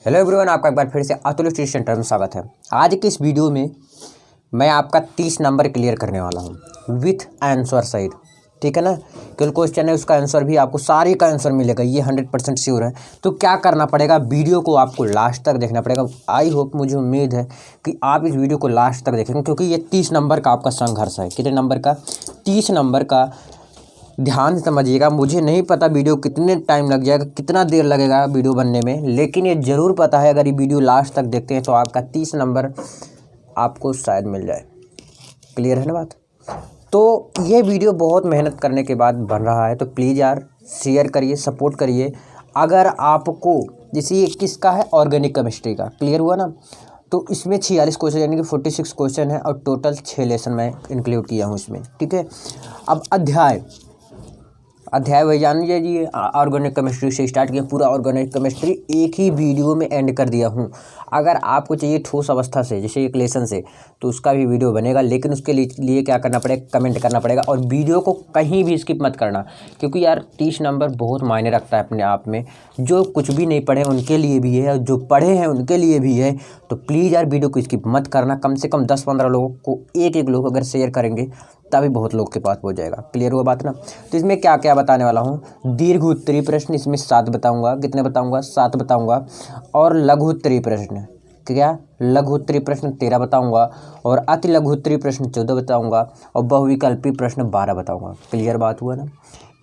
Hello everyone, आपका एक बार फिर से अतुल स्टडी सेंटर में स्वागत है। आज की इस वीडियो में मैं आपका 30 नंबर क्लियर करने वाला हूं विथ आंसर सहित। ठीक है ना। कल क्वेश्चन है, उसका आंसर भी आपको सारे का आंसर मिलेगा, ये 100% श्योर है। तो क्या करना पड़ेगा, वीडियो को आपको लास्ट तक देखना पड़ेगा। आई होप, मुझे उम्मीद है कि आप इस वीडियो को लास्ट तक देखेंगे, क्योंकि ये 30 नंबर का आपका संघर्ष है। कितने नंबर का? 30 नंबर का। ध्यान से समझिएगा। मुझे नहीं पता वीडियो कितने टाइम लग जाएगा, कितना देर लगेगा वीडियो बनने में, लेकिन ये ज़रूर पता है अगर ये वीडियो लास्ट तक देखते हैं तो आपका 30 नंबर आपको शायद मिल जाए। क्लियर है ना बात? तो ये वीडियो बहुत मेहनत करने के बाद बन रहा है, तो प्लीज़ यार शेयर करिए, सपोर्ट करिए। अगर आपको जैसे ये किसका है, ऑर्गेनिक केमिस्ट्री का, क्लियर हुआ ना। तो इसमें 46 क्वेश्चन यानी कि 46 क्वेश्चन है और टोटल 6 लेसन मैं इंक्लूड किया हूँ इसमें। ठीक है। अब अध्याय वही जान लीजिए। ऑर्गेनिक केमिस्ट्री से स्टार्ट किया, पूरा ऑर्गेनिक केमिस्ट्री एक ही वीडियो में एंड कर दिया हूँ। अगर आपको चाहिए ठोस अवस्था से, जैसे एक लेसन से, तो उसका भी वीडियो बनेगा, लेकिन उसके लिए क्या करना पड़ेगा, कमेंट करना पड़ेगा और वीडियो को कहीं भी स्किप मत करना, क्योंकि यार 30 नंबर बहुत मायने रखता है अपने आप में। जो कुछ भी नहीं पढ़े उनके लिए भी है और जो पढ़े हैं उनके लिए भी है। तो प्लीज़ यार वीडियो को स्किप मत करना। कम से कम 10-15 लोगों को, एक लोग अगर शेयर करेंगे तभी बहुत लोग के पास पहुंच जाएगा। क्लियर हुआ बात ना। तो इसमें क्या क्या बताने वाला हूँ, दीर्घ उत्तरीय प्रश्न इसमें 7 बताऊंगा। कितने बताऊंगा? 7 बताऊंगा। और लघु उत्तरीय प्रश्न, क्या लघु उत्तरीय प्रश्न 13 बताऊंगा। और अति लघु उत्तरीय प्रश्न 14 बताऊंगा। और बहुविकल्पी प्रश्न 12 बताऊंगा। क्लियर बात हुआ ना।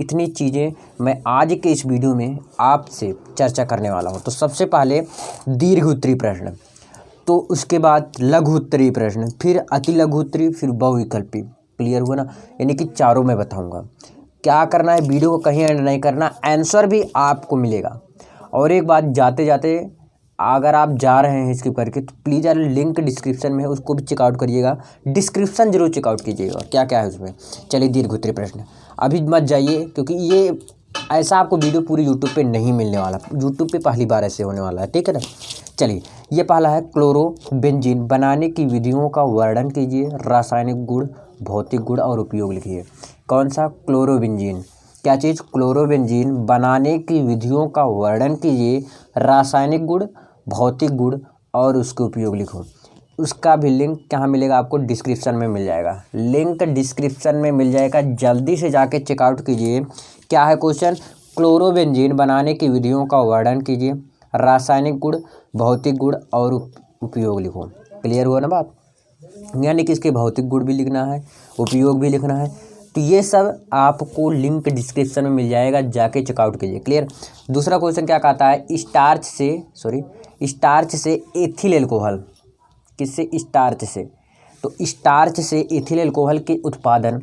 इतनी चीज़ें मैं आज के इस वीडियो में आपसे चर्चा करने वाला हूँ। तो सबसे पहले दीर्घ उत्तरीय प्रश्न, तो उसके बाद लघु उत्तरीय प्रश्न, फिर अति लघु उत्तरीय, फिर बहुविकल्पी। क्लियर हुआ ना। यानी कि चारों में बताऊंगा। क्या करना है, वीडियो को कहीं एंड नहीं करना, आंसर भी आपको मिलेगा। और एक बात, जाते जाते अगर आप जा रहे हैं स्किप करके, तो प्लीज़ यार लिंक डिस्क्रिप्शन में है, उसको भी चेकआउट करिएगा। डिस्क्रिप्शन जरूर चेकआउट कीजिएगा क्या क्या है उसमें। चलिए, दीर्घ उत्तरीय प्रश्न अभी मत जाइए, क्योंकि ये ऐसा आपको वीडियो पूरी यूट्यूब पे नहीं मिलने वाला। यूट्यूब पे पहली बार ऐसे होने वाला है। ठीक है ना। चलिए, ये पहला है क्लोरोबेंजीन बनाने की विधियों का वर्णन कीजिए। रासायनिक गुण, भौतिक गुण और उपयोग लिखिए। कौन सा? क्लोरोबेंजीन। क्या चीज़? क्लोरोबेंजीन बनाने की विधियों का वर्णन कीजिए। रासायनिक गुण, भौतिक गुण और उसके उपयोग लिखो। उसका भी लिंक कहाँ मिलेगा आपको? डिस्क्रिप्शन में मिल जाएगा। लिंक डिस्क्रिप्शन में मिल जाएगा, जल्दी से जाके चेकआउट कीजिए। क्या है क्वेश्चन? क्लोरोबेंजीन बनाने की विधियों का वर्णन कीजिए। रासायनिक गुण, भौतिक गुण और उपयोग लिखो। क्लियर हुआ ना बात। यानी कि इसके भौतिक गुण भी लिखना है, उपयोग भी लिखना है। तो ये सब आपको लिंक डिस्क्रिप्शन में मिल जाएगा, जाके चेकआउट कीजिए। क्लियर। दूसरा क्वेश्चन क्या कहता है, स्टार्च से एथिल एल्कोहल। किससे? स्टार्च से। तो स्टार्च से एथिल एल्कोहल के उत्पादन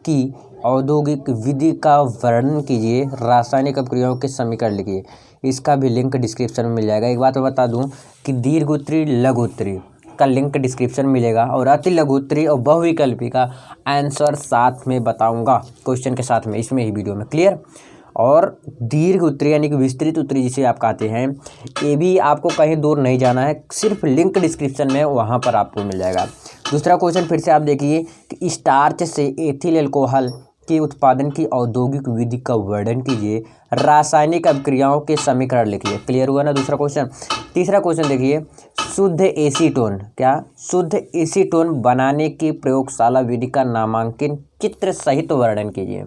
की औद्योगिक विधि का वर्णन कीजिए। रासायनिक अभिक्रियाओं के समीकरण लिखिए। इसका भी लिंक डिस्क्रिप्शन में मिल जाएगा। एक बात मैं बता दूं कि दीर्घ उत्तरीय, लघु उत्तरीय का लिंक डिस्क्रिप्शन मिलेगा, और अति लघु उत्तरीय और बहुविकल्पी का आंसर साथ में बताऊंगा, क्वेश्चन के साथ में, इसमें ही वीडियो में। क्लियर। और दीर्घ उत्तरीय यानी कि विस्तृत उत्तरीय जिसे आप कहते हैं, ये भी आपको कहीं दूर नहीं जाना है, सिर्फ लिंक डिस्क्रिप्शन में, वहाँ पर आपको मिल जाएगा। दूसरा क्वेश्चन फिर से आप देखिए कि स्टार्च से एथिल एल्कोहल के उत्पादन की औद्योगिक विधि का वर्णन कीजिए। रासायनिक अभिक्रियाओं के समीकरण लिखिए। क्लियर हुआ ना दूसरा क्वेश्चन। तीसरा क्वेश्चन देखिए, शुद्ध एसीटोन, क्या? शुद्ध एसीटोन बनाने की प्रयोगशाला विधि का नामांकन चित्र सहित वर्णन कीजिए।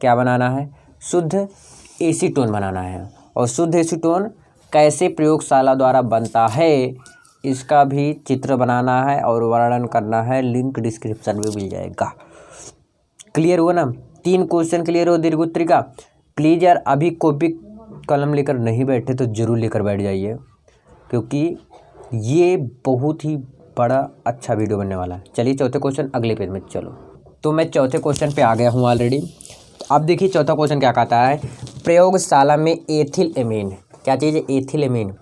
क्या बनाना है? शुद्ध एसीटोन बनाना है। और शुद्ध एसीटोन कैसे प्रयोगशाला द्वारा बनता है, इसका भी चित्र बनाना है और वर्णन करना है। लिंक डिस्क्रिप्शन में मिल जाएगा। क्लियर हुआ ना। 3 क्वेश्चन क्लियर हो दीर्घ उत्तरीय का। प्लीज़ यार अभी कॉपी कलम लेकर नहीं बैठे तो ज़रूर लेकर बैठ जाइए, क्योंकि ये बहुत ही बड़ा अच्छा वीडियो बनने वाला है। चलिए, चौथे क्वेश्चन अगले पेज में। चलो, तो मैं चौथे क्वेश्चन पे आ गया हूँ ऑलरेडी। तो अब देखिए चौथा क्वेश्चन क्या कहता है, प्रयोगशाला में एथिल एमीन, क्या चीज़ है? एथिल एमीन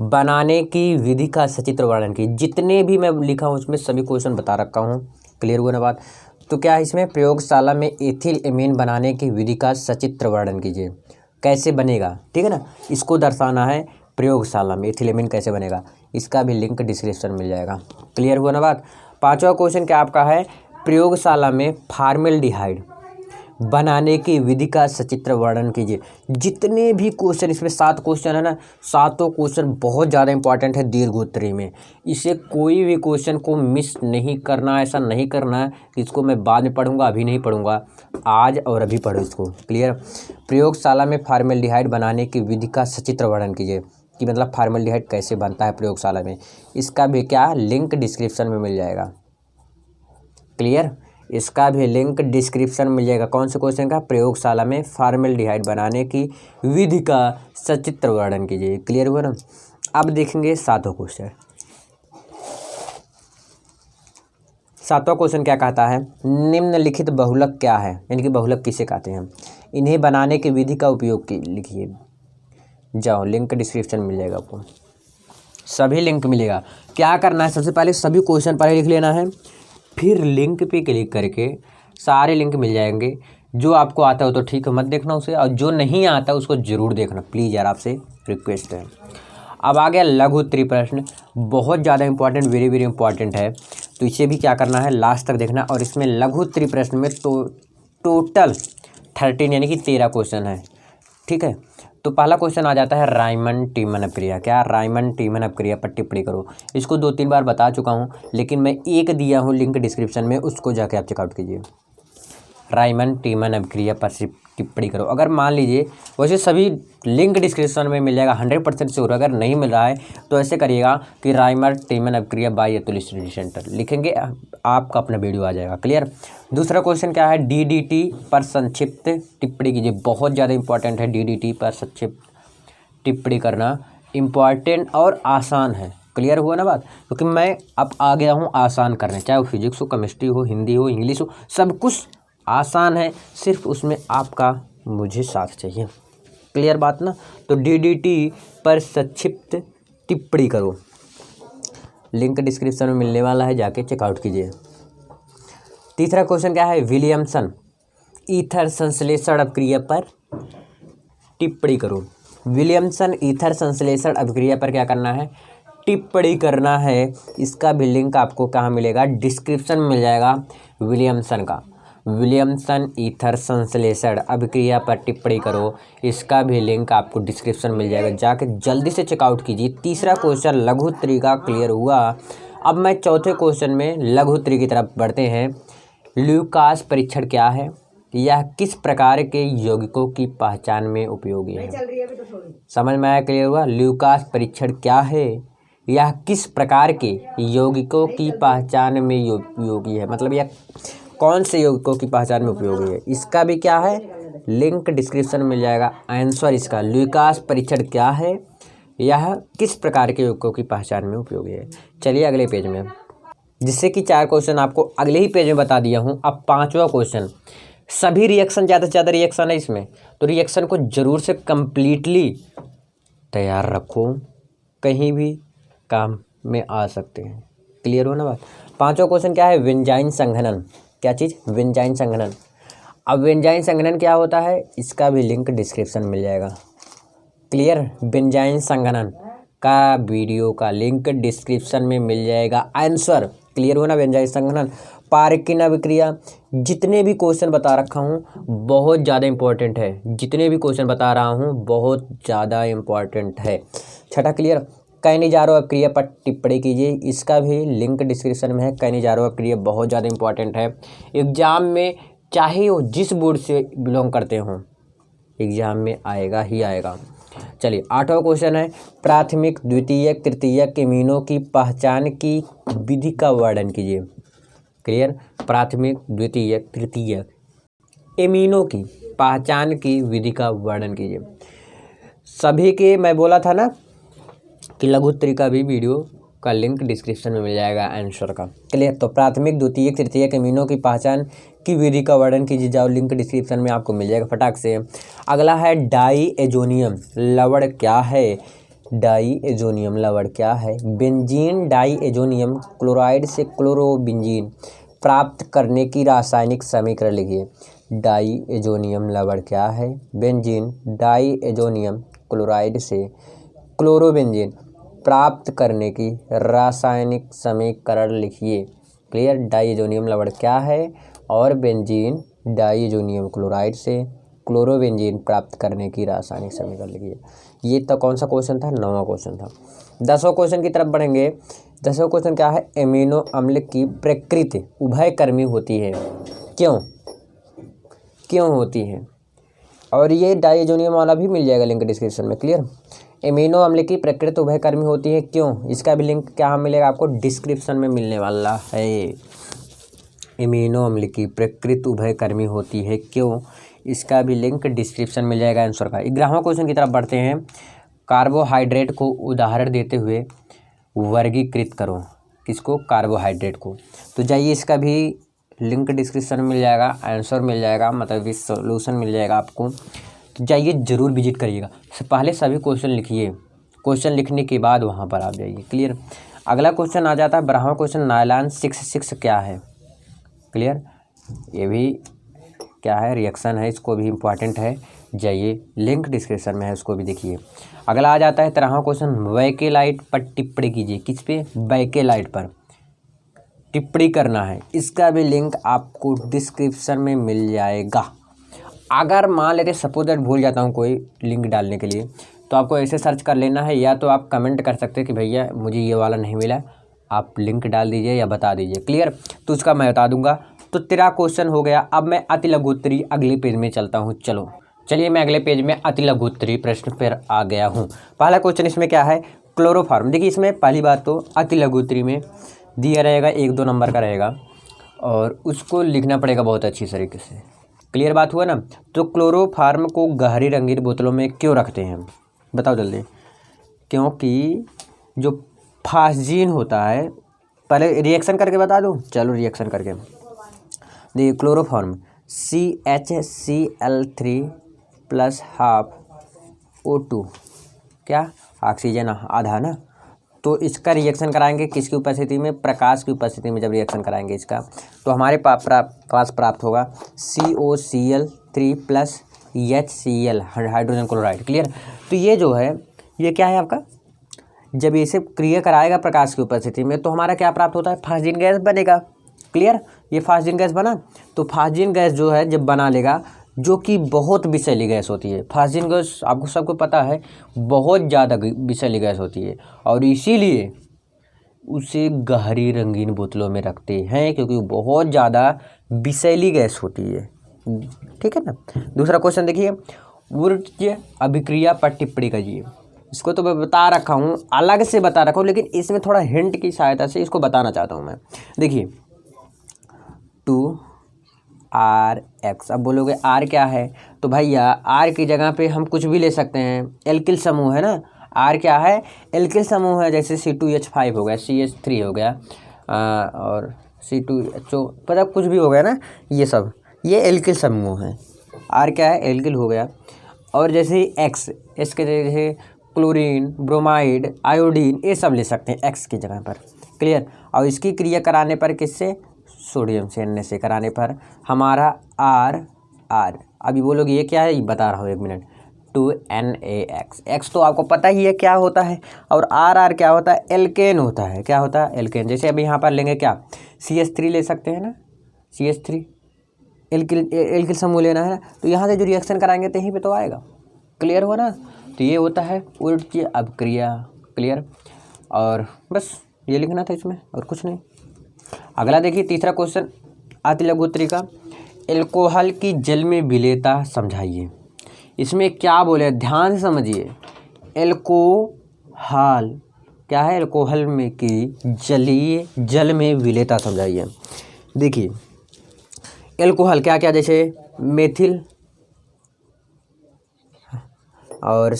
बनाने की विधि का सचित्र वर्णन की। जितने भी मैं लिखा हूँ उसमें सभी क्वेश्चन बता रखा हूँ। क्लियर हुआ ना बात। तो क्या है इसमें, प्रयोगशाला में एथिल एमीन बनाने की विधि का सचित्र वर्णन कीजिए। कैसे बनेगा, ठीक है ना, इसको दर्शाना है। प्रयोगशाला में एथिल एमीन कैसे बनेगा, इसका भी लिंक डिस्क्रिप्शन मिल जाएगा। क्लियर हुआ ना बात। 5वां क्वेश्चन क्या आपका है, प्रयोगशाला में फार्मेल्डिहाइड बनाने की विधि का सचित्र वर्णन कीजिए। जितने भी क्वेश्चन, इसमें 7 क्वेश्चन है ना, सातों क्वेश्चन बहुत ज़्यादा इंपॉर्टेंट है दीर्घोत्तरी में। इसे कोई भी क्वेश्चन को मिस नहीं करना, ऐसा नहीं करना है कि इसको मैं बाद में पढ़ूंगा, अभी नहीं पढ़ूंगा, आज और अभी पढ़ो इसको। क्लियर। प्रयोगशाला में फॉर्मेल्डिहाइड बनाने की विधि का सचित्र वर्णन कीजिए, कि मतलब फॉर्मेल्डिहाइड कैसे बनता है प्रयोगशाला में। इसका भी क्या लिंक डिस्क्रिप्शन में मिल जाएगा। क्लियर। इसका भी लिंक डिस्क्रिप्शन मिल जाएगा। कौन से क्वेश्चन का? प्रयोगशाला में फॉर्मेल्डिहाइड बनाने की विधि का सचित्र वर्णन कीजिए। क्लियर हुआ ना। अब देखेंगे सातों क्वेश्चन। सातवां क्वेश्चन क्या कहता है? निम्नलिखित बहुलक क्या है, यानी कि बहुलक किसे कहते हैं, इन्हें बनाने की विधि का उपयोग की लिखिए। जाओ, लिंक डिस्क्रिप्शन मिल जाएगा आपको, सभी लिंक मिलेगा। क्या करना है, सबसे पहले सभी क्वेश्चन पहले लिख लेना है, फिर लिंक पे क्लिक करके सारे लिंक मिल जाएंगे। जो आपको आता हो तो ठीक है, मत देखना उसे, और जो नहीं आता उसको ज़रूर देखना प्लीज़ यार, आपसे रिक्वेस्ट है। अब आ गया लघु उत्तरीय प्रश्न, बहुत ज़्यादा इंपॉर्टेंट, वेरी वेरी इंपॉर्टेंट है, तो इसे भी क्या करना है, लास्ट तक देखना। और इसमें लघु उत्तरीय प्रश्न में तो टोटल 13 यानी कि 13 क्वेश्चन है। ठीक है, तो पहला क्वेश्चन आ जाता है रायमन टीमन अपक्रिया। क्या? रायमन टीमन अपक्रिया पर टिप्पणी करो। इसको 2-3 बार बता चुका हूँ, लेकिन मैं एक दिया हूँ लिंक डिस्क्रिप्शन में, उसको जाके आप चेकआउट कीजिए। रायमन टीमन अपक्रिया पर टिप्पणी करो। अगर मान लीजिए, वैसे सभी लिंक डिस्क्रिप्शन में मिल जाएगा 100% श्योर। अगर नहीं मिल रहा है तो ऐसे करिएगा कि Riemann टीमन अपक्रिया bye Atul study centre लिखेंगे, आपका अपना वीडियो आ जाएगा। क्लियर। दूसरा क्वेश्चन क्या है? डीडीटी पर संक्षिप्त टिप्पणी कीजिए। बहुत ज़्यादा इंपॉर्टेंट है, डीडीटी पर संक्षिप्त टिप्पणी करना इम्पॉर्टेंट और आसान है। क्लियर हुआ ना बात, क्योंकि मैं अब आ गया हूँ आसान करने, चाहे वो फिजिक्स हो, केमिस्ट्री हो, हिंदी हो, इंग्लिश हो, सब कुछ आसान है, सिर्फ उसमें आपका मुझे साथ चाहिए। क्लियर बात ना। तो डीडीटी पर संक्षिप्त टिप्पणी करो, लिंक डिस्क्रिप्शन में मिलने वाला है, जाके चेकआउट कीजिए। तीसरा क्वेश्चन क्या है? विलियमसन ईथर संश्लेषण अपक्रिया पर टिप्पणी करो। विलियमसन ईथर संश्लेषण अपक्रिया पर क्या करना है? टिप्पणी करना है। इसका भी लिंक आपको कहाँ मिलेगा? डिस्क्रिप्शन में मिल जाएगा विलियमसन का। विलियमसन ईथर संश्लेषण अभिक्रिया पर टिप्पणी करो, इसका भी लिंक आपको डिस्क्रिप्शन मिल जाएगा, जाके जल्दी से चेकआउट कीजिए। तीसरा क्वेश्चन लघु उत्तरीय का क्लियर हुआ। अब मैं चौथे क्वेश्चन में लघु उत्तरीय की तरफ बढ़ते हैं। ल्यूकास परीक्षण क्या है? यह किस प्रकार के यौगिकों की पहचान में उपयोगी है? समझ में आया? क्लियर हुआ? ल्यूकास परीक्षण क्या है? यह किस प्रकार के यौगिकों की पहचान में उपयोगी है, मतलब यह कौन से यौगिकों की पहचान में उपयोगी है? इसका भी क्या है? लिंक डिस्क्रिप्शन में मिल जाएगा। आंसर इसका ल्यूकास परीक्षण क्या है, यह किस प्रकार के यौगिकों की पहचान में उपयोगी है। चलिए अगले पेज में, जिससे कि 4 क्वेश्चन आपको अगले ही पेज में बता दिया हूँ। अब 5वां क्वेश्चन, सभी रिएक्शन, ज़्यादा से ज़्यादा रिएक्शन है इसमें, तो रिएक्शन को जरूर से कंप्लीटली तैयार रखो, कहीं भी काम में आ सकते हैं। क्लियर हो ना बात। 5वां क्वेश्चन क्या है? वेंजाइन संघनन। क्या चीज़? वेंजाइन संघनन। अब वेंजाइन संघनन क्या होता है? इसका भी लिंक डिस्क्रिप्शन मिल जाएगा। क्लियर। वेंजाइन संघनन का वीडियो का लिंक डिस्क्रिप्शन में मिल जाएगा। आंसर क्लियर हो ना? वेंजाइन संघनन, पारकिन अभिक्रिया, जितने भी क्वेश्चन बता रखा हूँ बहुत ज़्यादा इंपॉर्टेंट है, जितने भी क्वेश्चन बता रहा हूँ बहुत ज़्यादा इंपॉर्टेंट है। छठा क्लियर। कैनिजारो अपक्रिया पर टिप्पणी कीजिए, इसका भी लिंक डिस्क्रिप्शन में है। कैनिजारो अपक्रिया बहुत ज़्यादा इंपॉर्टेंट है, एग्जाम में चाहे वो जिस बोर्ड से बिलोंग करते हों, एग्जाम में आएगा ही आएगा। चलिए 8वां क्वेश्चन है, प्राथमिक द्वितीयक तृतीयक एमिनो की पहचान की विधि का वर्णन कीजिए। क्लियर। प्राथमिक द्वितीयक तृतीयक एमिनो की पहचान की विधि का वर्णन कीजिए। सभी के मैं बोला था ना कि लघु उत्तरीय का भी वीडियो का लिंक डिस्क्रिप्शन में मिल जाएगा आंसर का। क्लियर। तो प्राथमिक द्वितीयक तृतीयक एमिनो की पहचान की विधि का वर्णन कीजिए, जाओ लिंक डिस्क्रिप्शन में आपको मिल जाएगा फटाक से। अगला है डाई एजोनियम लवण क्या है? डाई एजोनियम लवण क्या है? बेंजीन डाई एजोनियम क्लोराइड से क्लोरोबेंजीन प्राप्त करने की रासायनिक समीकरण लिखिए। डाई एजोनियम लवण क्या है? बेंजीन डाई एजोनियम क्लोराइड से क्लोरोबेंजीन प्राप्त करने की रासायनिक समीकरण लिखिए। क्लियर। डाई एजोनियम लवण क्या है और बेंजीन डाइज़ोनियम क्लोराइड से क्लोरोबेंजीन प्राप्त करने की रासायनिक समीकरण लिखिए। ये तो कौन सा क्वेश्चन था? 9वां क्वेश्चन था। 10वां क्वेश्चन की तरफ बढ़ेंगे। 10वां क्वेश्चन क्या है? एमिनो अम्ल की प्रकृति उभयकर्मी होती है, क्यों होती है? और ये डाइज़ोनियम वाला भी मिल जाएगा लिंक डिस्क्रिप्शन में। क्लियर? एमिनो अम्ल की प्रकृति उभयकर्मी होती है, क्यों? इसका भी लिंक क्या मिलेगा आपको? डिस्क्रिप्शन में मिलने वाला है। एमिनो अम्ल की प्रकृति उभयकर्मी होती है, क्यों? इसका भी लिंक डिस्क्रिप्शन मिल जाएगा आंसर का। 11वां क्वेश्चन की तरफ बढ़ते हैं। कार्बोहाइड्रेट को उदाहरण देते हुए वर्गीकृत करो। किसको? कार्बोहाइड्रेट को। तो जाइए, इसका भी लिंक डिस्क्रिप्शन में मिल जाएगा, आंसर मिल जाएगा, मतलब इस सॉल्यूशन मिल जाएगा आपको। तो जाइए ज़रूर विजिट करिएगा। पहले सभी क्वेश्चन लिखिए, क्वेश्चन लिखने के बाद वहाँ पर आप जाइए। क्लियर? अगला क्वेश्चन आ जाता है 12वां क्वेश्चन, नायलॉन 6 क्या है? क्लियर? ये भी क्या है? रिएक्शन है, इसको भी इम्पॉर्टेंट है, जाइए लिंक डिस्क्रिप्शन में है, उसको भी देखिए। अगला आ जाता है 13वां क्वेश्चन, बैकेलाइट पर टिप्पणी कीजिए। किस पे? बैकेलाइट पर टिप्पणी करना है। इसका भी लिंक आपको डिस्क्रिप्शन में मिल जाएगा। अगर मान लेते सपोज दैट भूल जाता हूँ कोई लिंक डालने के लिए, तो आपको ऐसे सर्च कर लेना है, या तो आप कमेंट कर सकते हैं कि भैया मुझे ये वाला नहीं मिला, आप लिंक डाल दीजिए या बता दीजिए। क्लियर? तो उसका मैं बता दूंगा। तो 13 क्वेश्चन हो गया। अब मैं अति लघु उत्तरी अगले पेज में चलता हूँ। चलिए मैं अगले पेज में अति लघु उत्तरी प्रश्न पर आ गया हूँ। पहला क्वेश्चन इसमें क्या है? क्लोरोफॉर्म। देखिए, इसमें पहली बात तो अति लघु उत्तरी में दिया रहेगा, 1-2 नंबर का रहेगा, और उसको लिखना पड़ेगा बहुत अच्छी तरीके से। क्लियर बात हुआ ना? तो क्लोरोफॉर्म को गहरी रंगीन बोतलों में क्यों रखते हैं? बताओ जल्दी। क्योंकि जो फास्जीन होता है, पहले रिएक्शन करके बता दूँ? चलो रिएक्शन करके देखिए। क्लोरोफॉर्म CHCl3 + ½ O2, क्या? ऑक्सीजन आधा ना। तो इसका रिएक्शन कराएंगे किसकी उपस्थिति में? प्रकाश की उपस्थिति में। जब रिएक्शन कराएंगे इसका, तो हमारे पास प्राप्त होगा COCl3 + HCl, hydrogen chloride. Clear? तो ये जो है, ये क्या है आपका? जब इसे क्रिया कराएगा प्रकाश की उपस्थिति में, तो हमारा क्या प्राप्त होता है? फास्जीन गैस बनेगा। क्लियर? ये फास्जीन गैस बना। तो फास्जीन गैस जो है जब बना लेगा, जो कि बहुत विषैली गैस होती है। फास्जीन गैस आपको सबको पता है बहुत ज़्यादा विषैली गैस होती है, और इसीलिए उसे गहरी रंगीन बोतलों में रखते हैं, क्योंकि बहुत ज़्यादा विषैली गैस होती है। ठीक है ना? दूसरा क्वेश्चन देखिए, ऊर्जा अभिक्रिया पर टिप्पणी कीजिए। इसको तो मैं बता रखा हूँ, अलग से बता रखा हूँ, लेकिन इसमें थोड़ा हिंट की सहायता से इसको बताना चाहता हूँ मैं। देखिए 2RX। अब बोलोगे R क्या है? तो भैया R की जगह पे हम कुछ भी ले सकते हैं। एल्किल समूह है ना। R क्या है? एल्किल समूह है। जैसे C2H5 हो गया, CH3 हो गया, और C2HO, पता कुछ भी हो गया ना, ये सब ये एल्किल समूह है। R क्या है? एल्किल हो गया। और जैसे X, इसके जैसे क्लोरीन, ब्रोमाइड, आयोडीन, ये सब ले सकते हैं X की जगह पर। क्लियर? और इसकी क्रिया कराने पर किससे? सोडियम से, Na से कराने पर हमारा R। अभी बोलोगे ये क्या है? ये बता रहा हूँ, 1 मिनट। 2NaX। X तो आपको पता ही है क्या होता है, और R क्या होता है? एल्केन होता है। क्या होता है? एल्केन। जैसे अभी यहाँ पर लेंगे क्या? CH3 ले सकते हैं ना, CH3 एल्किल समूह लेना है ना, तो यहाँ से जो रिएक्शन कराएंगे तो यहीं पे तो आएगा। क्लियर हुआ ना? तो ये होता है ऊर्जा अभिक्रिया। क्लियर? और बस ये लिखना था इसमें, और कुछ नहीं। अगला देखिए, तीसरा क्वेश्चन अति लघु उत्तरी का, एल्कोहल की जल में विलेयता समझाइए। इसमें क्या बोले? ध्यान से समझिए। एल्कोहल क्या है? एल्कोहल में की जल में विलेयता समझाइए। देखिए एल्कोहल क्या क्या, जैसे मेथिल और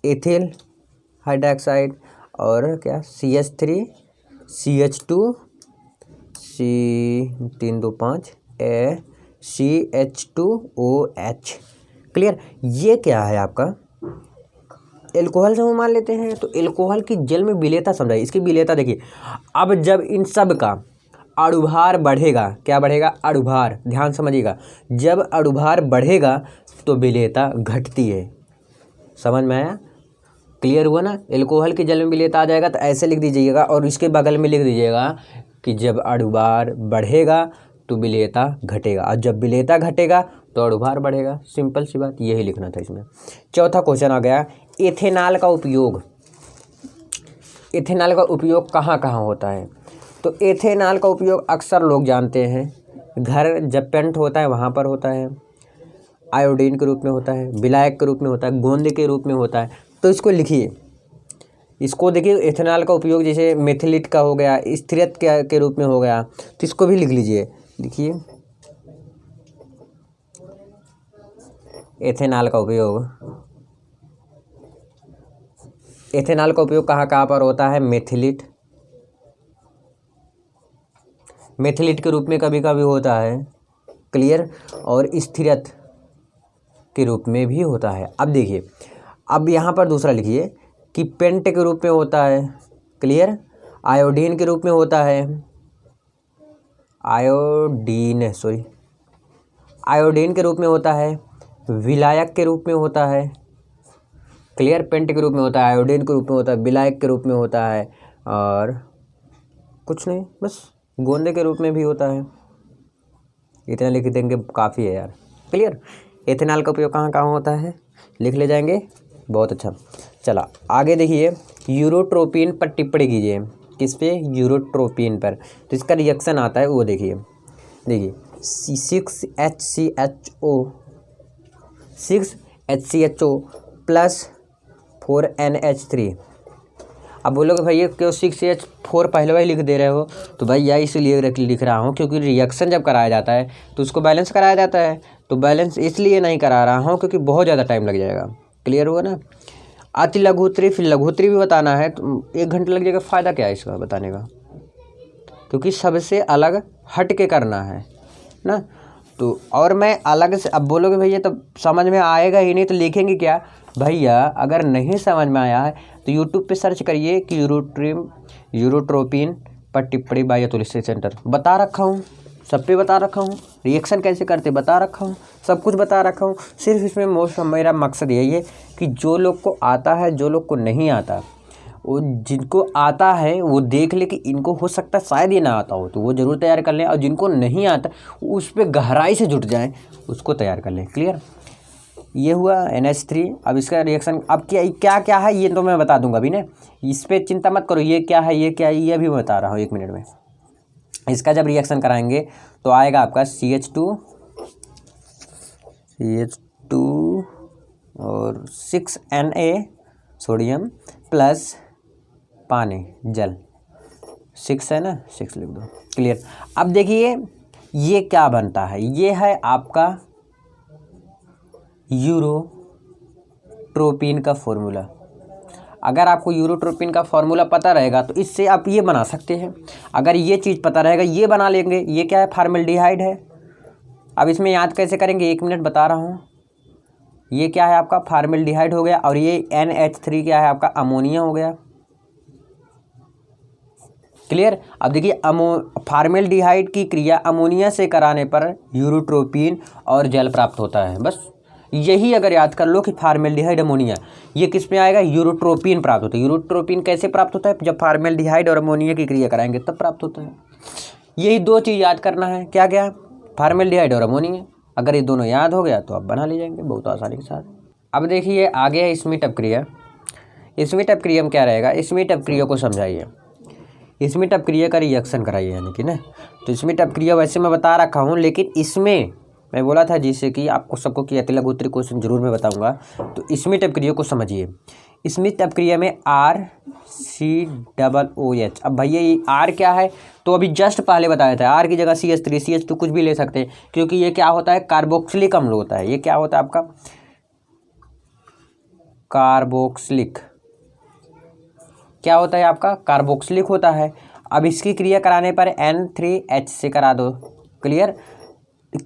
एथिल हाइड्रोक्साइड, और क्या? CH3, CH2, C325 CH2OH। Clear? ये क्या है आपका? एल्कोहल समूह मान लेते हैं। तो एल्कोहल की जल में विलेयता समझाइए। इसकी विलेयता देखिए, अब जब इन सब का अणुभार बढ़ेगा, क्या बढ़ेगा? अणुभार। ध्यान समझिएगा, जब अणुभार बढ़ेगा तो विलेयता घटती है। समझ में आया? क्लियर हुआ ना? एल्कोहल की जल में विलेयता आ जाएगा तो ऐसे लिख दीजिएगा, और इसके बगल में लिख दीजिएगा कि जब अणुभार बढ़ेगा तो विलेयता घटेगा, और जब विलेयता घटेगा तो अणुभार बढ़ेगा। सिंपल सी बात, यही लिखना था इसमें। चौथा क्वेश्चन आ गया, एथेनॉल का उपयोग। एथेनॉल का उपयोग कहाँ कहाँ होता है? तो एथेनॉल का उपयोग अक्सर लोग जानते हैं, घर जब पेंट होता है वहाँ पर होता है, आयोडीन के रूप में होता है, विलायक के रूप में होता है, गोंद के रूप में होता है। तो इसको लिखिए, इसको देखिए, एथेनॉल का उपयोग जैसे मेथिलिट का हो गया, स्थिरत के रूप में हो गया, तो इसको भी लिख लीजिए। लिखिए, एथेनॉल का उपयोग, एथेनॉल का उपयोग कहाँ कहाँ पर होता है? मेथिलिट, मेथिलिट के रूप में कभी कभी होता है, क्लियर, और स्थिरत के रूप में भी होता है। अब देखिए, अब यहाँ पर दूसरा लिखिए कि पेंट के रूप में होता है, क्लियर, आयोडीन के रूप में होता है, आयोडीन के रूप में होता है, विलायक के रूप में होता है, क्लियर, पेंट के रूप में होता है, आयोडीन के रूप में होता है, विलायक के रूप में होता है, और कुछ नहीं, बस गोंदे के रूप में भी होता है। इतना लिख देंगे काफ़ी है यार, क्लियर। एथेनॉल का उपयोग कहाँ कहाँ होता है लिख ले जाएंगे, बहुत अच्छा। चला आगे देखिए, यूरोट्रोपिन पर टिप्पणी कीजिए। किस पे? यूरोट्रोपिन पर। तो इसका रिएक्शन आता है वो देखिए, 6HCHO प्लस 4NH3। अब बोलोगे भाई ये क्यों 6H4 पहले ही लिख दे रहे हो? तो भाई यह इसलिए लिख रहा हूँ क्योंकि रिएक्शन जब कराया जाता है तो उसको बैलेंस कराया जाता है, तो बैलेंस इसलिए नहीं करा रहा हूँ क्योंकि बहुत ज़्यादा टाइम लग जाएगा। क्लियर हुआ ना? अति लघुत्तरी, फिर लघुत्तरी भी बताना है तो 1 घंटा लग जाएगा। फ़ायदा क्या है इसका बताने का? क्योंकि सबसे अलग हट के करना है ना। तो और मैं अलग से, अब बोलोगे भैया तो समझ में आएगा ही नहीं तो लिखेंगे क्या? भैया अगर नहीं समझ में आया है तो यूट्यूब पे सर्च करिए कि यूरोट्रोपिन पर टिप्पणी बाय अतुल सेंटर, बता रखा हूँ, सब पे बता रखा हूँ, रिएक्शन कैसे करते बता रखा हूँ, सब कुछ बता रखा हूँ। सिर्फ इसमें मेरा मकसद यही है कि जो लोग को आता है, जो लोग को नहीं आता, वो जिनको आता है वो देख ले कि इनको हो सकता है शायद ये ना आता हो, तो वो ज़रूर तैयार कर लें, और जिनको नहीं आता उस पर गहराई से जुट जाएं, उसको तैयार कर लें। क्लियर? ये हुआ NH3। अब इसका रिएक्शन अब क्या क्या है ये तो मैं बता दूंगा अभी ना, इस पर चिंता मत करो, ये क्या है ये क्या है ये भी मैं बता रहा हूँ 1 मिनट में। इसका जब रिएक्शन कराएंगे तो आएगा आपका CH2 और 6Na सोडियम प्लस पानी, जल, 6 है ना, 6 लिख दो। क्लियर? अब देखिए ये क्या बनता है, ये है आपका यूरोट्रोपिन का फॉर्मूला। अगर आपको यूरोट्रोपिन का फॉर्मूला पता रहेगा तो इससे आप ये बना सकते हैं। अगर ये चीज़ पता रहेगा ये बना लेंगे। ये क्या है? फॉर्मल्डिहाइड है। अब इसमें याद कैसे करेंगे 1 मिनट बता रहा हूँ। ये क्या है आपका? फॉर्मल्डिहाइड हो गया, और ये NH3 क्या है आपका? अमोनिया हो गया। क्लियर? अब देखिए फॉर्मल्डिहाइड की क्रिया अमोनिया से कराने पर यूरोट्रोपिन और जल प्राप्त होता है। बस यही अगर याद कर लो कि फॉर्मल्डिहाइड अमोनिया, ये किस में आएगा? यूरोट्रोपिन प्राप्त होता है। यूरोट्रोपिन कैसे प्राप्त होता है? जब फॉर्मल्डिहाइड और अमोनिया की क्रिया कराएंगे तब प्राप्त होता है। यही 2 चीज़ याद करना है। क्या क्या? फॉर्मल्डिहाइड और अमोनिया। अगर ये दोनों याद हो गया तो आप बना ले जाएंगे बहुत आसानी के साथ। अब देखिए आगे है स्मिट अपक्रिया। स्मिट अपक्रिया में क्या रहेगा? स्मिट अपक्रिया को समझाइए, स्मिट अपक्रिया का रिएक्शन कराइए, यानी कि ना। तो स्मिट अपक्रिया वैसे मैं बता रखा हूँ, लेकिन इसमें मैं बोला था जिससे कि आपको सबको कि अति लघुत्तरी क्वेश्चन जरूर मैं बताऊंगा। तो स्मिट अपक्रिया को समझिए। स्मिट अपक्रिया में RCOOH। अब भैया ये R क्या है? तो अभी जस्ट पहले बताया था, R की जगह CH3 CH2 कुछ भी ले सकते हैं, क्योंकि ये क्या होता है? कार्बोक्सिलिक अम्ल होता है। ये क्या होता है आपका? कार्बोक्सिलिक। क्या होता है आपका? कार्बोक्सिलिक होता है। अब इसकी क्रिया कराने पर N3H से करा दो। क्लियर?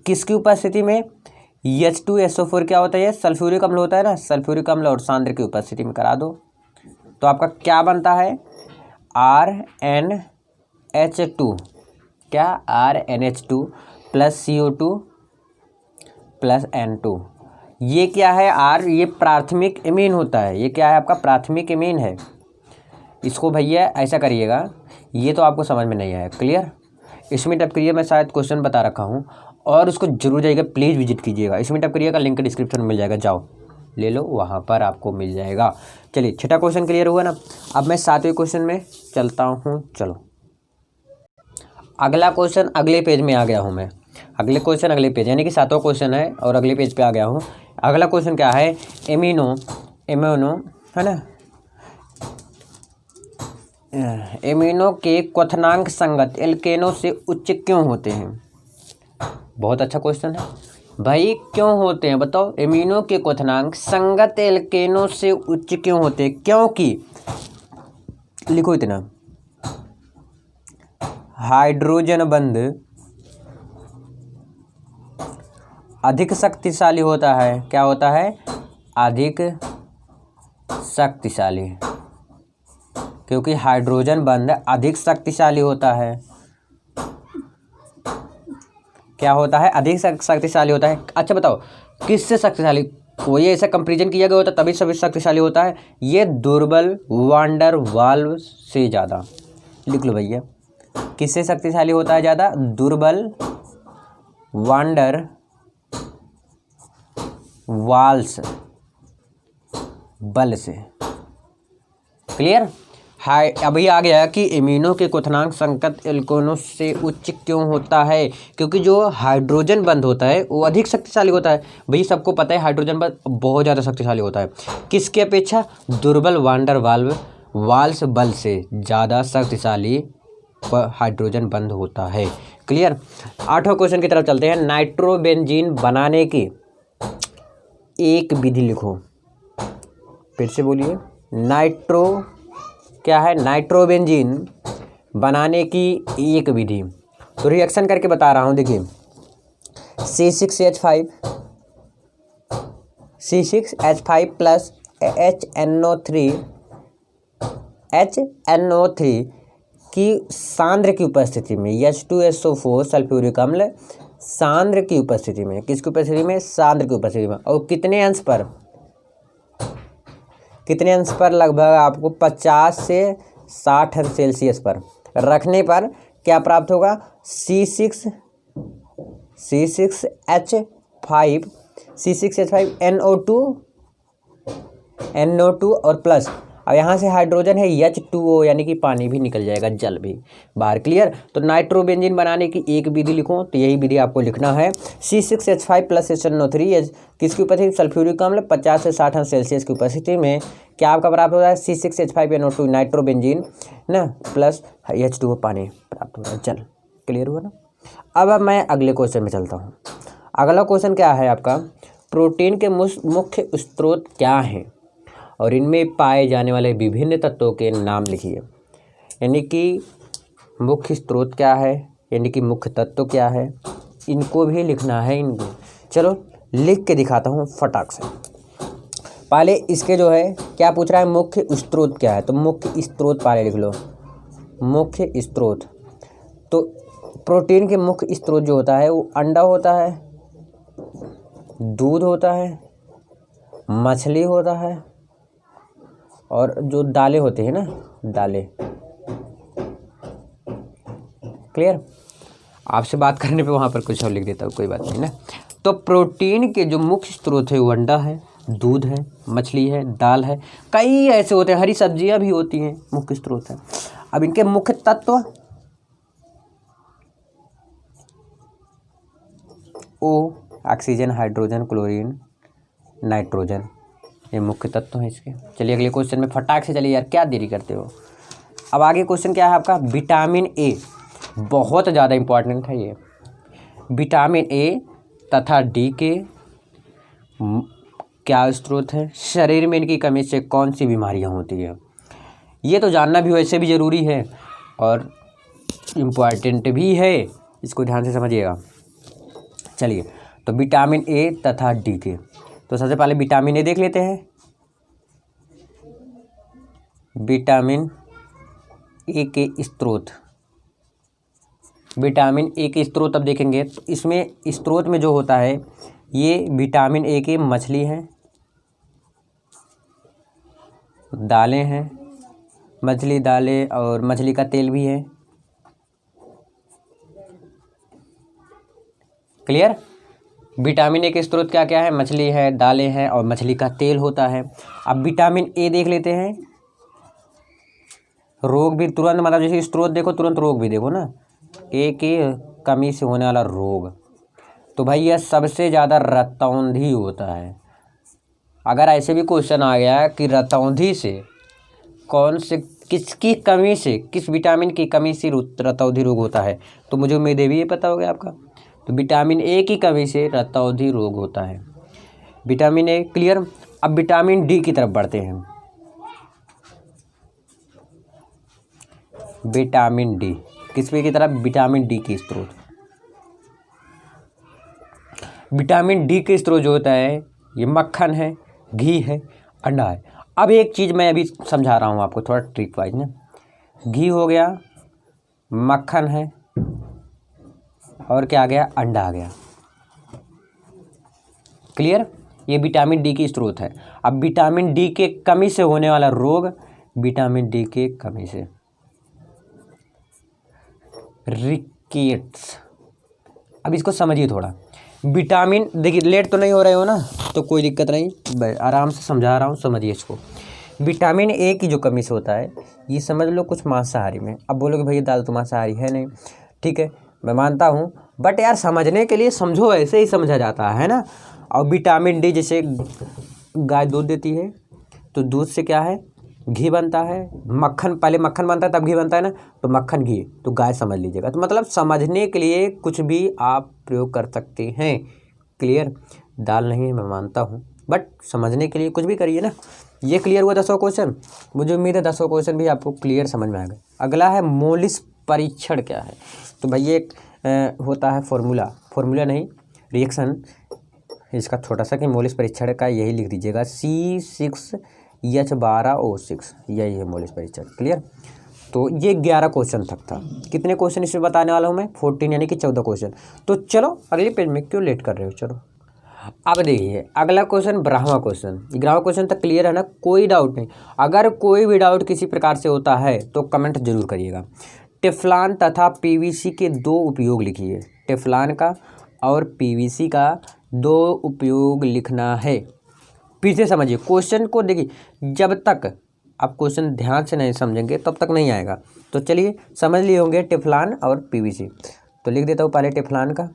किसकी उपस्थिति में? H2SO4 क्या होता है? ये सल्फ्यूरिक अम्ल होता है ना, सल्फ्यूरिक अम्ल और सांद्र की उपस्थिति में करा दो। तो आपका क्या बनता है? RNH2। क्या? RNH2 plus CO2 plus N2। ये क्या है? R ये प्राथमिक एमीन होता है। ये क्या है आपका? प्राथमिक एमीन है। इसको भैया ऐसा करिएगा, ये तो आपको समझ में नहीं आया। क्लियर? इसमें टप करिए, मैं शायद क्वेश्चन बता रखा हूँ, और उसको जरूर जाइएगा, प्लीज़ विजिट कीजिएगा। इसमें टप करिए का लिंक डिस्क्रिप्शन में मिल जाएगा, जाओ ले लो, वहाँ पर आपको मिल जाएगा। चलिए, छठा क्वेश्चन क्लियर हुआ ना। अब मैं सातवें क्वेश्चन में चलता हूँ। चलो, अगला क्वेश्चन अगले पेज में आ गया हूँ मैं। अगले क्वेश्चन अगले पेज, यानी कि सातवां क्वेश्चन है और अगले पेज पे आ गया हूँ। अगला क्वेश्चन क्या है, एमिनो है ना, एमिनो के क्वथनांक संगत एल्केनो से उच्च क्यों होते हैं। बहुत अच्छा क्वेश्चन है भाई, क्यों होते हैं बताओ। एमिनो के क्वथनांक संगत एल्केनो से उच्च क्यों होते हैं, क्योंकि लिखो इतना, हाइड्रोजन बंध अधिक शक्तिशाली होता है। क्या होता है, अधिक शक्तिशाली, क्योंकि हाइड्रोजन बंध अधिक शक्तिशाली होता है। क्या होता है, अधिक शक्तिशाली होता है। अच्छा बताओ, किससे शक्तिशाली, कोई ऐसा कंपैरिजन किया गया होता तभी सभी शक्तिशाली होता है। ये दुर्बल वांडर वाल्व से ज़्यादा, लिख लो भैया, किससे शक्तिशाली होता है ज़्यादा, दुर्बल वांडर वाल्स बल से। क्लियर। हाय, अभी आ गया कि एमिनो के क्वथनांक संगत एल्केनो से उच्च क्यों होता है, क्योंकि जो हाइड्रोजन बंध होता है वो अधिक शक्तिशाली होता है। भाई सबको पता है हाइड्रोजन बंध बहुत ज़्यादा शक्तिशाली होता है, किसके अपेक्षा, दुर्बल वांडर वाल्स बल से ज़्यादा शक्तिशाली हाइड्रोजन बंध होता है। क्लियर। आठवां क्वेश्चन की तरफ चलते हैं। नाइट्रोबेंजीन बनाने की एक विधि लिखो। फिर से बोलिए, क्या है, नाइट्रोबेंजीन बनाने की एक विधि। तो रिएक्शन करके बता रहा हूँ, देखिए, C6H5 प्लस HNO3 की सांद्र की उपस्थिति में H2SO4 सल्फ्यूरिक अम्ल सांद्र की उपस्थिति में, किसकी उपस्थिति में, सांद्र की उपस्थिति में, और कितने अंश पर लगभग आपको 50 से 60 अंश सेल्सियस पर रखने पर क्या प्राप्त होगा, C6H5 NO2 और प्लस, अब यहाँ से हाइड्रोजन है H2O, यानी कि पानी भी निकल जाएगा, जल भी बाहर। क्लियर। तो नाइट्रोबेंजीन बनाने की एक विधि लिखो, तो यही विधि आपको लिखना है। C6H5 प्लस HNO3 किसकी उपस्थिति, सल्फ्यूरिक अम्ल 50 से 60 अंश सेल्सियस की उपस्थिति में क्या आपका प्राप्त हो रहा है, C6H5NO2 नाइट्रोबेंजीन ना, प्लस H2O पानी प्राप्त हो रहा है, जल। क्लियर हुआ ना। अब मैं अगले क्वेश्चन में चलता हूँ। अगला क्वेश्चन क्या है आपका, प्रोटीन के मुख्य स्रोत क्या हैं और इनमें पाए जाने वाले विभिन्न तत्वों के नाम लिखिए। यानी कि मुख्य स्रोत क्या है, यानी कि मुख्य तत्व क्या है, इनको भी लिखना है इनको। चलो लिख के दिखाता हूँ फटाक से। पहले इसके जो है क्या पूछ रहा है, मुख्य स्रोत क्या है, तो मुख्य स्रोत पहले लिख लो, मुख्य स्रोत। तो प्रोटीन के मुख्य स्रोत जो होता है वो अंडा होता है, दूध होता है, मछली होता है, और जो दालें होते हैं ना, दालें। क्लियर। आपसे बात करने पे वहाँ पर कुछ और लिख देता हूँ, कोई बात नहीं ना। तो प्रोटीन के जो मुख्य स्रोत है वो अंडा है, दूध है, मछली है, दाल है, कई ऐसे होते हैं, हरी सब्जियाँ भी होती हैं, मुख्य स्रोत है। अब इनके मुख्य तत्व, ओ ऑक्सीजन, हाइड्रोजन, क्लोरीन, नाइट्रोजन, ये मुख्य तत्व हैं इसके। चलिए अगले क्वेश्चन में फटाक से, चलिए यार क्या देरी करते हो। अब आगे क्वेश्चन क्या है आपका, विटामिन ए, बहुत ज़्यादा इंपॉर्टेंट है ये। विटामिन ए तथा डी के क्या स्रोत है, शरीर में इनकी कमी से कौन सी बीमारियां होती है, ये तो जानना भी वैसे भी ज़रूरी है और इम्पॉर्टेंट भी है, इसको ध्यान से समझिएगा। चलिए, तो विटामिन ए तथा डी के, तो सबसे पहले विटामिन ए देख लेते हैं। विटामिन ए के स्रोत, विटामिन ए के स्रोत अब देखेंगे तो इसमें स्रोत में जो होता है ये विटामिन ए के मछली हैं, दालें हैं, मछली, दालें और मछली का तेल भी है, क्लियर। विटामिन ए के स्रोत क्या क्या है, मछली है, दालें हैं और मछली का तेल होता है। अब विटामिन ए देख लेते हैं, रोग भी तुरंत, मतलब जैसे स्रोत देखो तुरंत रोग भी देखो ना, ए की कमी से होने वाला रोग, तो भाई यह सबसे ज़्यादा रतौंधी होता है। अगर ऐसे भी क्वेश्चन आ गया कि रतौंधी से कौन से, किसकी कमी से, किस विटामिन की कमी से रतौंधी रोग होता है, तो मुझे उम्मीद है भी ये पता हो गया आपका। तो विटामिन ए की कमी से रतौंधी रोग होता है, विटामिन ए। क्लियर। अब विटामिन डी की तरफ बढ़ते हैं। विटामिन डी किस पे की तरफ, विटामिन डी के स्रोत। विटामिन डी के स्रोत जो होता है ये मक्खन है, घी है, अंडा है। अब एक चीज़ मैं अभी समझा रहा हूँ आपको थोड़ा ट्रिक वाइज ना, घी हो गया, मक्खन है, और क्या आ गया, अंडा आ गया। क्लियर। ये विटामिन डी की स्रोत है। अब विटामिन डी के कमी से होने वाला रोग, विटामिन डी के कमी से रिकेट्स। अब इसको समझिए थोड़ा। विटामिन, देखिए लेट तो नहीं हो रहे हो ना, तो कोई दिक्कत नहीं, आराम से समझा रहा हूँ, समझिए इसको। विटामिन ए की जो कमी से होता है, ये समझ लो कुछ मांसाहारी में। अब बोलोगे भैया दाल तो मांसाहारी है नहीं, ठीक है मैं मानता हूँ, बट यार समझने के लिए समझो, ऐसे ही समझा जाता है ना। और विटामिन डी, जैसे गाय दूध देती है तो दूध से क्या है, घी बनता है, मक्खन, पहले मक्खन बनता है तब घी बनता है ना, तो मक्खन घी, तो गाय समझ लीजिएगा। तो मतलब समझने के लिए कुछ भी आप प्रयोग कर सकते हैं। क्लियर। दाल नहीं है मैं मानता हूँ, बट समझने के लिए कुछ भी करिए ना। ये क्लियर हुआ 10 क्वेश्चन। मुझे उम्मीद है 10 क्वेश्चन भी आपको क्लियर समझ में आ गए। अगला है मोलिस परीक्षण क्या है। तो भाई एक होता है फॉर्मूला नहीं, रिएक्शन इसका छोटा सा, कि मोलिस परीक्षण का यही लिख दीजिएगा, C6H12O6, यही है मोलिस परीक्षण। क्लियर। तो ये 11 क्वेश्चन तक था। कितने क्वेश्चन इसमें बताने वाला हूँ मैं, 14 यानी कि 14 क्वेश्चन। तो चलो अगले पेज में, क्यों लेट कर रहे हो, चलो अब देखिए अगला क्वेश्चन, 12वां क्वेश्चन। 11वां क्वेश्चन तक क्लियर है ना, कोई डाउट नहीं। अगर कोई भी डाउट किसी प्रकार से होता है तो कमेंट जरूर करिएगा। टेफ्लॉन तथा पीवीसी के 2 उपयोग लिखिए। टेफ्लॉन का और पीवीसी का 2 उपयोग लिखना है। फिर से समझिए क्वेश्चन को, देखिए जब तक आप क्वेश्चन ध्यान से नहीं समझेंगे तब तक नहीं आएगा। तो चलिए समझ लिए होंगे टेफ्लॉन और पीवीसी। तो लिख देता हूँ पहले टेफ्लॉन का,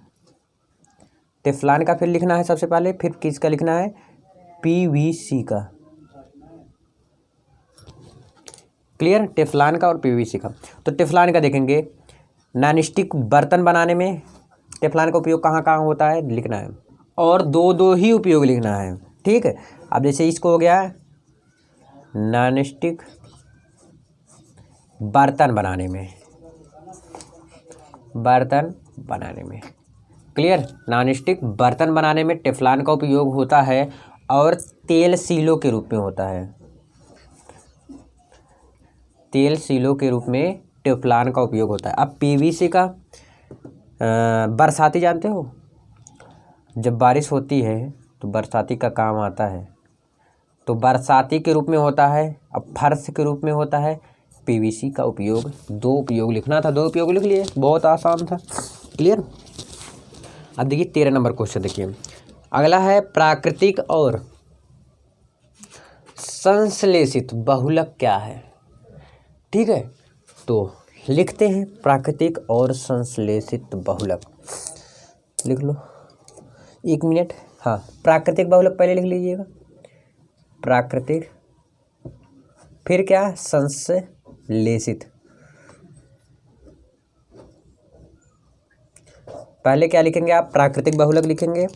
फिर लिखना है सबसे पहले, फिर किसका लिखना है, पीवीसी का। क्लियर। टेफ्लॉन का और पीवीसी का। तो टेफ्लॉन का देखेंगे, नॉनस्टिक बर्तन बनाने में टेफ्लॉन का उपयोग कहाँ कहाँ होता है लिखना है, और 2 ही उपयोग लिखना है। ठीक है। अब जैसे इसको हो गया नॉनस्टिक बर्तन बनाने में, क्लियर। नॉनस्टिक बर्तन बनाने में टेफ्लॉन का उपयोग होता है, और तेल सीलों के रूप में होता है, तेल सीलों के रूप में टेफ्लॉन का उपयोग होता है। अब पीवीसी का, बरसाती जानते हो, जब बारिश होती है तो बरसाती का काम आता है, तो बरसाती के रूप में होता है। अब फर्श के रूप में होता है। पीवीसी का उपयोग, 2 उपयोग लिखना था, 2 उपयोग लिख लिए, बहुत आसान था। क्लियर। अब देखिए 13 नंबर क्वेश्चन देखिए, अगला है प्राकृतिक और संश्लेषित बहुलक क्या है। ठीक है, तो लिखते हैं प्राकृतिक और संश्लेषित बहुलक, लिख लो 1 मिनट। हाँ, प्राकृतिक बहुलक पहले लिख लीजिएगा, प्राकृतिक, फिर क्या, संश्लेषित। पहले क्या लिखेंगे आप, प्राकृतिक बहुलक लिखेंगे,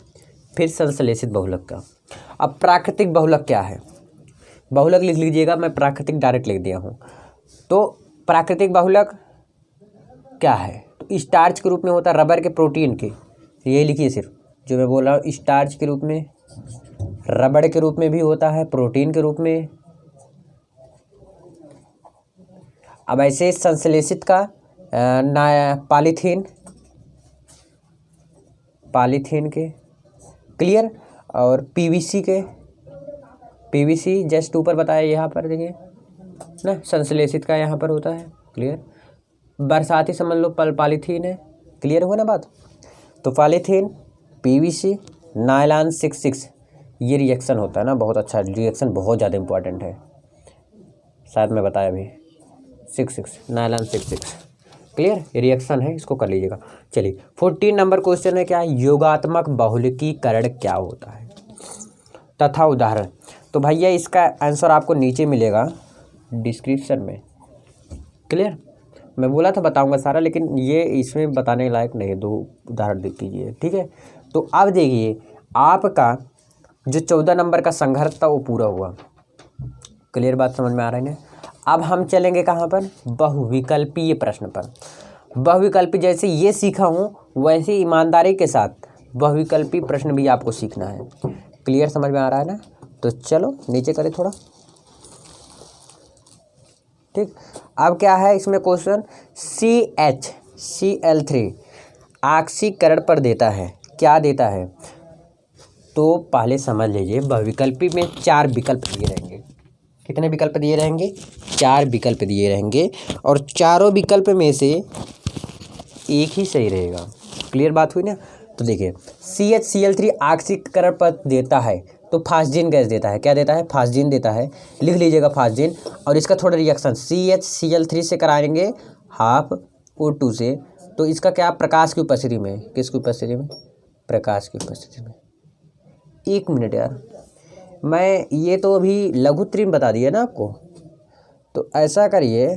फिर संश्लेषित बहुलक का। अब प्राकृतिक बहुलक क्या है, बहुलक लिख लीजिएगा, मैं प्राकृतिक डायरेक्ट लिख दिया हूँ। तो प्राकृतिक बहुलक क्या है, तो स्टार्च के रूप में होता है, रबर के प्रोटीन के, ये लिखिए सिर्फ जो मैं बोल रहा हूँ, स्टार्च के रूप में, रबड़ के रूप में भी होता है, प्रोटीन के रूप में। अब ऐसे संश्लेषित का पॉलीथीन के, क्लियर। और पीवीसी के, पीवीसी जस्ट ऊपर बताया, यहाँ पर देखिए ना, संश्लेषित का यहाँ पर होता है, क्लियर। बरसाती समझ लो पॉलीथीन है, क्लियर हुआ ना बात। तो पॉलीथीन PVC नायलॉन 66 ये रिएक्शन होता है ना, बहुत अच्छा रिएक्शन, बहुत ज़्यादा इंपॉर्टेंट है, शायद मैं बताया अभी। 66 नायलॉन 66 क्लियर, ये रिएक्शन है, इसको कर लीजिएगा। चलिए 14 नंबर क्वेश्चन है क्या, योगात्मक बहुलकीकरण क्या होता है तथा उदाहरण। तो भैया इसका आंसर आपको नीचे मिलेगा डिस्क्रिप्शन में। क्लियर, मैं बोला था बताऊंगा सारा, लेकिन ये इसमें बताने लायक नहीं है, 2 उदाहरण देख लीजिए। ठीक है, तो अब देखिए आपका जो 14 नंबर का संघर्ष था वो पूरा हुआ। क्लियर, बात समझ में आ रही है। अब हम चलेंगे कहाँ पर, बहुविकल्पीय प्रश्न पर। बहुविकल्पी जैसे ये सीखा हूँ वैसे ईमानदारी के साथ बहुविकल्पी प्रश्न भी आपको सीखना है। क्लियर, समझ में आ रहा है ना। तो चलो नीचे करें थोड़ा। ठीक, अब क्या है इसमें क्वेश्चन, CHCl3 ऑक्सीकरण पर देता है, क्या देता है। तो पहले समझ लीजिए बहुविकल्पी में 4 विकल्प दिए रहेंगे। कितने विकल्प दिए रहेंगे, 4 विकल्प दिए रहेंगे, और चारों विकल्प में से एक ही सही रहेगा। क्लियर बात हुई ना। तो देखिए CHCl3 ऑक्सीकरण पर देता है तो फास्जीन गैस देता है, क्या देता है, फास्जीन देता है, लिख लीजिएगा फास्जीन। और इसका थोड़ा रिएक्शन CHCl3 से कराएंगे हाफ O2 से, तो इसका क्या, प्रकाश की उपस्थिति में, किसकी उपस्थिति में, प्रकाश की उपस्थिति में। 1 मिनट यार, मैं ये तो अभी लघुत्तम बता दिया ना आपको, तो ऐसा करिए,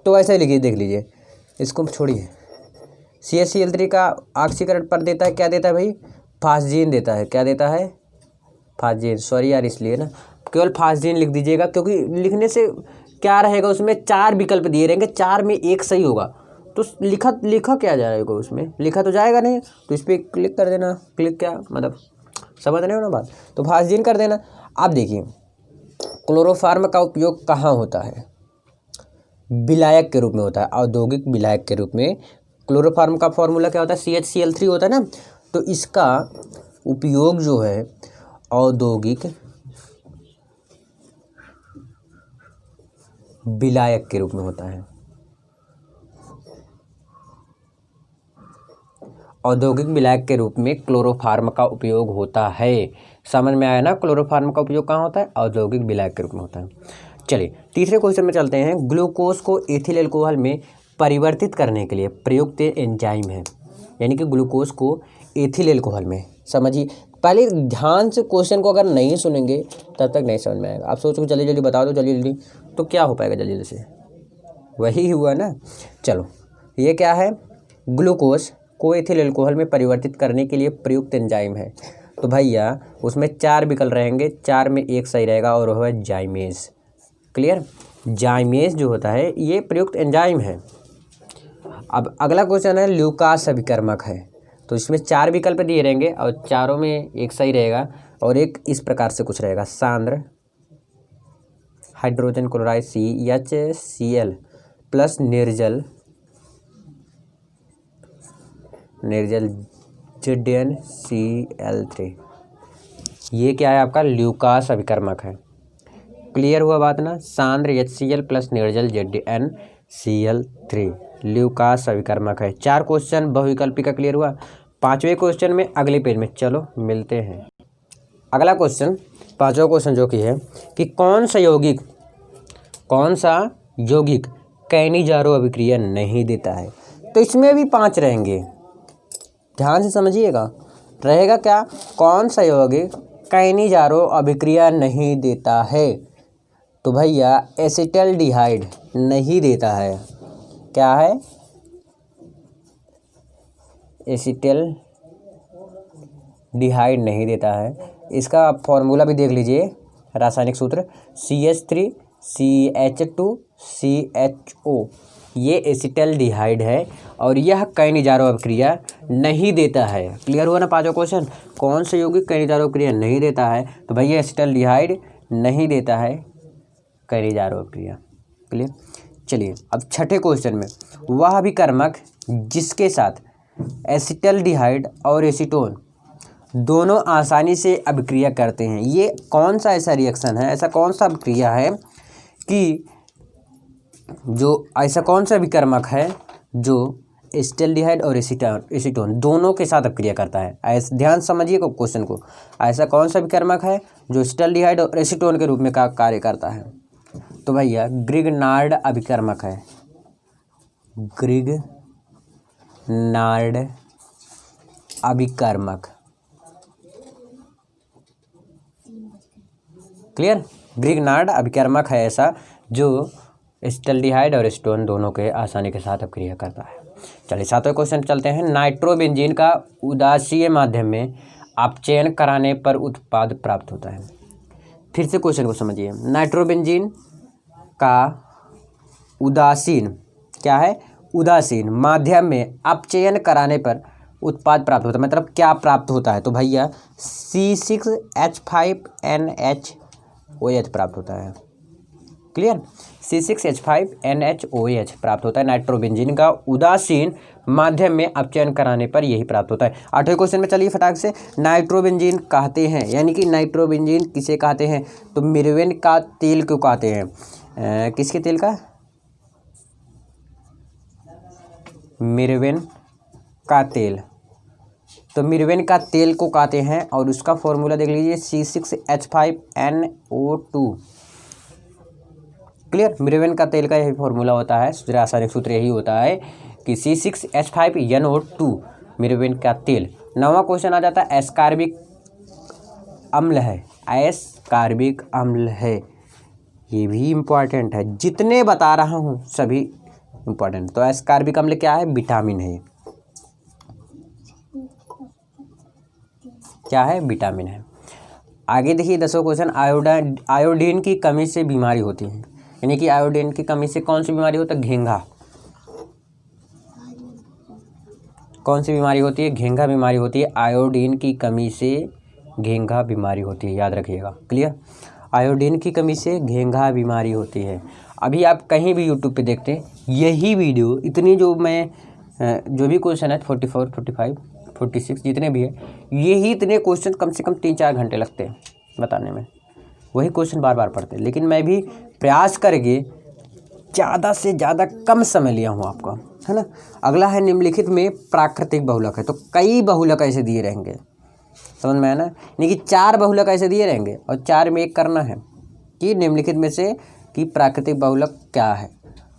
तो ऐसा ही लिखिए, देख लीजिए, इसको छोड़िए। CHCl3 का ऑक्सीकरण पर देता है, क्या देता है भाई, फास्जीन देता है, क्या देता है, फास्जीन। सॉरी यार, इसलिए ना केवल फास्जीन लिख दीजिएगा, क्योंकि लिखने से क्या रहेगा, उसमें 4 विकल्प दिए रहेंगे, 4 में एक सही होगा, तो लिखा क्या जाएगा, उसमें लिखा तो जाएगा नहीं, तो इस पर क्लिक कर देना। क्लिक क्या मतलब, समझ रहे हो ना बात, तो फास्जीन कर देना। अब देखिए क्लोरोफार्म का उपयोग कहाँ होता है, विलायक के रूप में होता है, औद्योगिक विलायक के रूप में। क्लोरोफार्म का फॉर्मूला क्या होता है, CHCl3 होता है ना, तो इसका उपयोग जो है औद्योगिक विलायक के रूप में होता है। औद्योगिक विलायक के रूप में क्लोरोफार्म का उपयोग होता है। समझ में आया ना, क्लोरोफार्म का उपयोग कहाँ होता है, औद्योगिक विलायक के रूप में होता है। चलिए तीसरे क्वेश्चन में चलते हैं। ग्लूकोज को एथिल अल्कोहल में परिवर्तित करने के लिए प्रयुक्त एंजाइम है, यानी कि ग्लूकोज को एथिल अल्कोहल में, समझिए पहले ध्यान से क्वेश्चन को अगर नहीं सुनेंगे तब तक नहीं समझ में आएगा। आप सोचो जल्दी जल्दी बता दो, जल्दी जल्दी, तो क्या हो पाएगा जल्दी जल्दी से, वही हुआ ना। चलो ये क्या है, ग्लूकोज को एथिल अल्कोहल में परिवर्तित करने के लिए प्रयुक्त एंजाइम है। तो भैया उसमें 4 विकल्प रहेंगे, 4 में एक सही रहेगा, और वह है जाइमेज। क्लियर, जाइमेज जो होता है ये प्रयुक्त एंजाइम है। अब अगला क्वेश्चन है ल्यूकास अभिकर्मक है, तो इसमें 4 विकल्प दिए रहेंगे और चारों में एक सही रहेगा, और एक इस प्रकार से कुछ रहेगा, सांद्र हाइड्रोजन क्लोराइड CHCl प्लस निर्जल ZnCl3, ये क्या है आपका, ल्यूकास अभिकर्मक है। क्लियर हुआ बात ना, सांद्र HCl प्लस निर्जल ZnCl3 ल्यूकास अभिकर्मक है। 4 क्वेश्चन बहुविकल्पी का क्लियर हुआ। 5वें क्वेश्चन में अगले पेज में, चलो मिलते हैं। अगला क्वेश्चन 5वां क्वेश्चन जो कि है कि कौन सा यौगिक कैनिजारो अभिक्रिया नहीं देता है। तो इसमें भी 5 रहेंगे, ध्यान से समझिएगा। रहेगा क्या, कौन सा यौगिक कैनिजारो अभिक्रिया नहीं देता है। तो भैया एसिटल्डिहाइड नहीं देता है, क्या है, एसिटल्डिहाइड नहीं देता है। इसका फॉर्मूला भी देख लीजिए, रासायनिक सूत्र CH3CH2CHO, ये एसिटल्डिहाइड है और यह कैनिजारो अभिक्रिया नहीं देता है। क्लियर हुआ ना 5वां क्वेश्चन, कौन से यौगिक कैनिजारो अभिक्रिया नहीं देता है। तो भैया एसिटल्डिहाइड नहीं देता है कैनिजारो अभिक्रिया। क्लियर, चलिए अब 6ठे क्वेश्चन में, वह अभिकर्मक जिसके साथ एसिटल्डिहाइड और एसीटोन दोनों आसानी से अभिक्रिया करते हैं, ये कौन सा ऐसा रिएक्शन है, ऐसा कौन सा अभिक्रिया है कि जो ऐसा कौन सा अभिकर्मक है जो एसिटाल्डिहाइड और एसीटोन दोनों के साथ अपक्रिया करता है। ऐसे ध्यान समझिए क्वेश्चन को, ऐसा कौन सा विकर्मक है जो एसिटाल्डिहाइड और एसीटोन के रूप में कार्य करता है? तो भैया ग्रिग्नार्ड अभिकर्मक है, ग्रिग्नार्ड अभिकर्मक। क्लियर? ग्रिग्नार्ड अभिकर्मक है ऐसा जो एसिटाल्डिहाइड और एसीटोन दोनों के आसानी के साथ अपक्रिया करता है। चलिए 7वें क्वेश्चन चलते हैं। नाइट्रोबेंजीन का उदासीय माध्यम में अपचयन कराने पर उत्पाद प्राप्त होता है। फिर से क्वेश्चन को समझिए। नाइट्रोबेंजीन का उदासीन क्या है? उदासीन माध्यम में अपचयन कराने पर उत्पाद प्राप्त होता है, मतलब क्या प्राप्त होता है? तो भैया C6H5NHOH प्राप्त होता है। क्लियर? C6H5NHOH प्राप्त होता है नाइट्रोबेंजीन का उदासीन माध्यम में अपचयन कराने पर यही प्राप्त होता है। 8वें क्वेश्चन में चलिए फटाक से। नाइट्रोबेंजीन कहते हैं, यानी कि नाइट्रोबेंजीन किसे कहते हैं? तो मिर्वेन का तेल को कहते हैं। किसके तेल का? मिर्वेन का तेल। तो मिर्वेन का तेल को कहते हैं और उसका फॉर्मूला देख लीजिए C6H5NO2। क्लियर? मिर्वेन का तेल का यही फॉर्मूला होता है, रासायनिक सूत्र यही होता है कि C6H5NO2 मिर्वेन का तेल। 9वां क्वेश्चन आ जाता है एस्कार्बिक अम्ल है, एस्कार्बिक अम्ल है, ये भी इम्पॉर्टेंट है। जितने बता रहा हूँ सभी इम्पॉर्टेंट। तो एस्कार्बिक अम्ल क्या है? विटामिन है। क्या है? विटामिन है। आगे देखिए 10वां क्वेश्चन। आयोडीन की कमी से बीमारी होती है, यानी कि आयोडीन की कमी से कौन सी बीमारी होती है? घेंघा। कौन सी बीमारी होती है? घेंघा बीमारी होती है। आयोडीन की कमी से घेंघा बीमारी होती है, याद रखिएगा। क्लियर? आयोडीन की कमी से घेंघा बीमारी होती है। अभी आप कहीं भी यूट्यूब पे देखते हैं यही वीडियो, इतनी जो मैं जो भी क्वेश्चन है 44, 45, 46 जितने भी है, यही इतने क्वेश्चन कम से कम 3-4 घंटे लगते हैं बताने में। वही क्वेश्चन बार बार पढ़ते हैं, लेकिन मैं भी प्रयास करके ज़्यादा से ज़्यादा कम समय लिया हूँ आपका, है ना। अगला है निम्नलिखित में प्राकृतिक बहुलक है। तो कई बहुलक ऐसे दिए रहेंगे, समझ में आया ना। यानी कि 4 बहुलक ऐसे दिए रहेंगे और 4 में एक करना है कि निम्नलिखित में से कि प्राकृतिक बहुलक क्या है।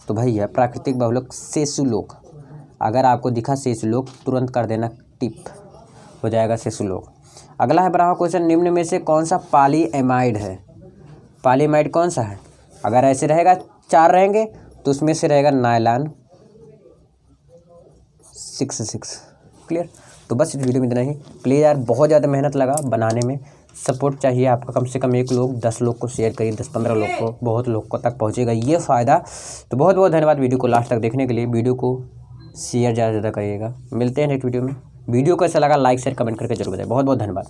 तो भैया प्राकृतिक बहुलक सेसुलोक। अगर आपको दिखा सेसुलोक तुरंत कर देना टिप, हो जाएगा सेसुलोक। अगला है 12वां क्वेश्चन। निम्न में से कौन सा पॉलीएमाइड है? पॉलीएमाइड कौन सा है? अगर ऐसे रहेगा 4 रहेंगे तो उसमें से रहेगा नायलॉन 66। क्लियर? तो बस इस वीडियो में इतना ही। प्लीज़ यार बहुत ज़्यादा मेहनत लगा बनाने में, सपोर्ट चाहिए आपका। कम से कम 1 लोग 10 लोग को शेयर करिए, 10-15 लोग को, बहुत लोग को तक पहुंचेगा ये फ़ायदा। तो बहुत बहुत धन्यवाद वीडियो को लास्ट तक देखने के लिए। वीडियो को शेयर ज़्यादा से ज़्यादा करिएगा। मिलते हैं नेक्स्ट वीडियो में। वीडियो कैसा लगा लाइक शेयर कमेंट करके जरूर बताएं। बहुत बहुत धन्यवाद।